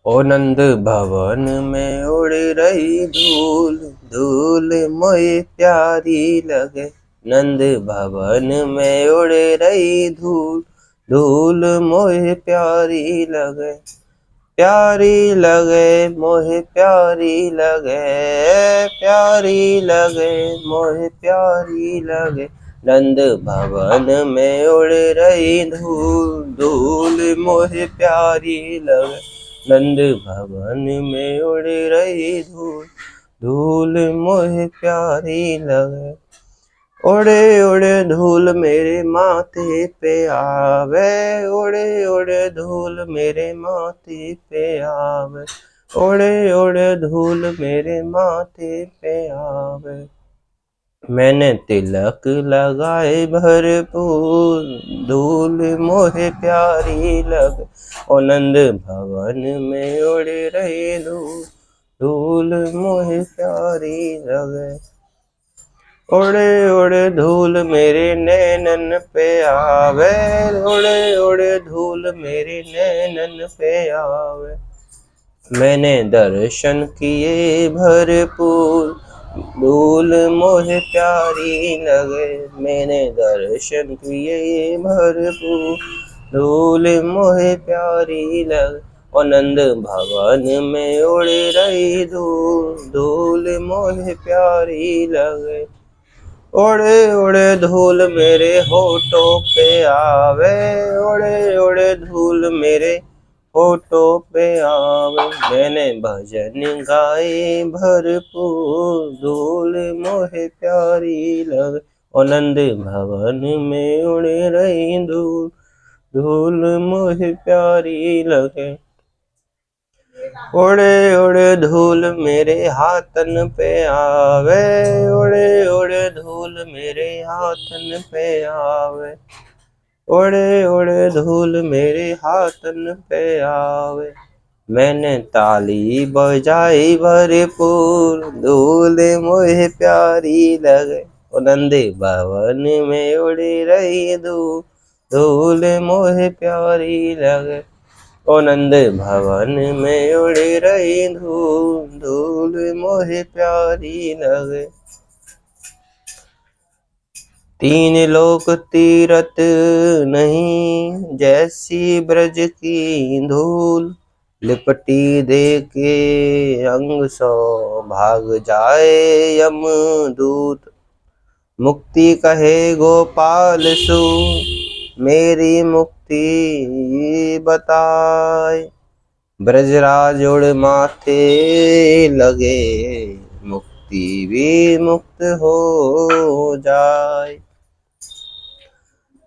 ओ नंद भवन में उड़ रही धूल, धूल मोहे प्यारी लगे। नंद भवन में उड़ रही धूल, धूल मोहे प्यारी लगे। प्यारी लगे मोहे प्यारी लगे, प्यारी लगे मोहे प्यारी लगे। नंद भवन में उड़ रही धूल, धूल मोहे प्यारी लगे। नंद भवन में उड़ रही धूल, धूल मोहे प्यारी लगे। उड़े उड़े धूल मेरे माथे पे आवे, उड़े उड़े धूल मेरे माथे पे आवे, उड़े उड़े धूल मेरे माथे पे आवे। मैंने तिलक लगाए भरपूर, धूल मोहे प्यारी लगे। ओ नंद भवन में उड़ रही धूल, धूल मोहे प्यारी लगे। उड़े उड़े धूल मेरे नैनन पे आवे, उड़े उड़े धूल मेरे नैनन पे आवे। मैंने दर्शन किए भरपूर, धूल मोहे प्यारी लगे। मैंने दर्शन किए भरपूर, धूल मोहे प्यारी लगे। ओ नंद भवन में उड़ रही धूल, धूल मोहे प्यारी लगे। उड़े उड़े धूल मेरे होठों पे आवे, उड़े उड़े धूल मेरे होठों पे आवे। मैंने भजन गाए भरपूर, धूल मोहे प्यारी लगे। ओ नंद भवन में उड़ रही धूल, धूल मोहे प्यारी लगे। उड़े उड़े धूल मेरे हाथन पे आवे, उड़े उड़े धूल मेरे हाथन पे आवे, उड़े उड़े धूल मेरे हाथन पे आवे। मैंने ताली बजाई भरपूर, धूल मोहे प्यारी लगे। ओ नंद भवन में उड़ रही धूल, धूल मोहे प्यारी लगे। ओ नंद भवन में उड़ रही धूल, धूल मोहे प्यारी लगे। तीन लोक तीरथ नहीं, जैसी ब्रज की धूल। लिपटी दे के अंग सो, भाग जाए यमदूत। मुक्ति कहे गोपाल सु, मेरी मुक्ति बताए। ब्रजराज उड़ माथे लगे, मुक्ति भी मुक्त हो जाए।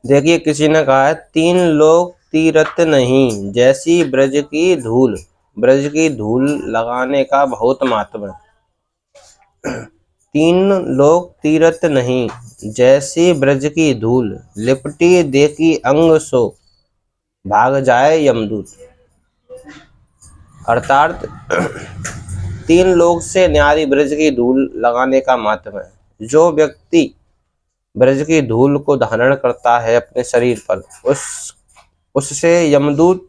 देखिए किसी ने कहा है तीन लोक तीरथ नहीं, जैसी ब्रज की धूल। ब्रज की धूल लगाने का बहुत महत्व है। तीन लोक तीरथ नहीं, जैसी ब्रज की धूल। लिपटी देखी अंग सो, भाग जाए यमदूत। अर्थात तीन लोक से न्यारी ब्रज की धूल लगाने का महत्व है। जो व्यक्ति ब्रज की धूल को धारण करता है अपने शरीर पर, उससे यमदूत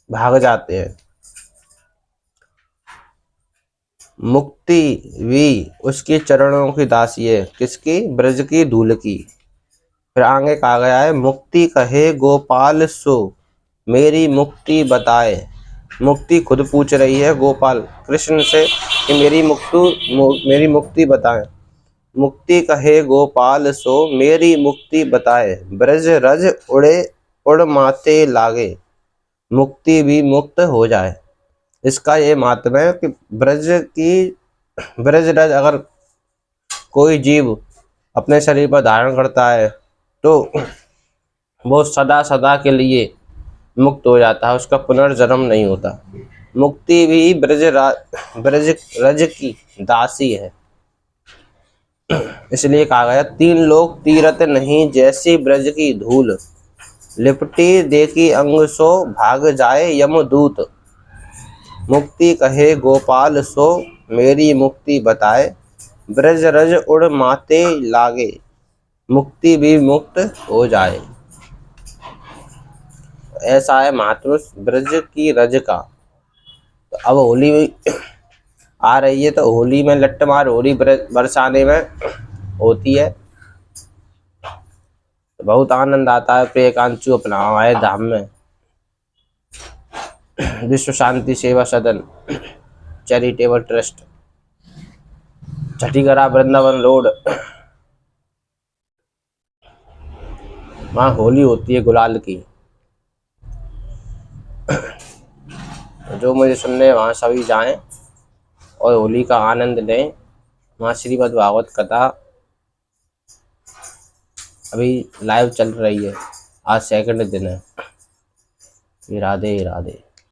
भाग जाते हैं। मुक्ति भी उसके चरणों की दासी है। किसकी? ब्रज की धूल की। फिर आगे कहा गया है मुक्ति कहे गोपाल सो, मेरी मुक्ति बताए। मुक्ति खुद पूछ रही है गोपाल कृष्ण से कि मेरी मुक्ति बताएं। मुक्ति कहे गोपाल सो, मेरी मुक्ति बताए। ब्रज रज उड़े उड़ माते लागे, मुक्ति भी मुक्त हो जाए। इसका ये महात्म है कि ब्रज रज अगर कोई जीव अपने शरीर पर धारण करता है तो वो सदा सदा के लिए मुक्त हो जाता है, उसका पुनर्जन्म नहीं होता। मुक्ति भी ब्रज रज की दासी है। इसलिए कहा गया तीन लोक तीरथ नहीं, जैसी ब्रज की धूल। लिपटी देखी अंग सो, भाग जाए यमदूत। मुक्ति कहे गोपाल सो, मेरी मुक्ति बताए। ब्रज रज उड़ माते लागे, मुक्ति भी मुक्त हो जाए। ऐसा है महात्मा ब्रज की रज का। अब होली आ रही है, तो होली में लट्ठमार होली बरसाने में होती है, तो बहुत आनंद आता है। प्रियकांशु अपना आए धाम में। विश्व शांति सेवा सदन चैरिटेबल ट्रस्ट, छठीगढ़ा वृंदावन रोड, वहाँ होली होती है गुलाल की। जो मुझे सुनने वहाँ सभी जाएं और होली का आनंद लें। वहाँ श्रीमद् भागवत कथा अभी लाइव चल रही है, आज सेकंड दिन है। राधे राधे।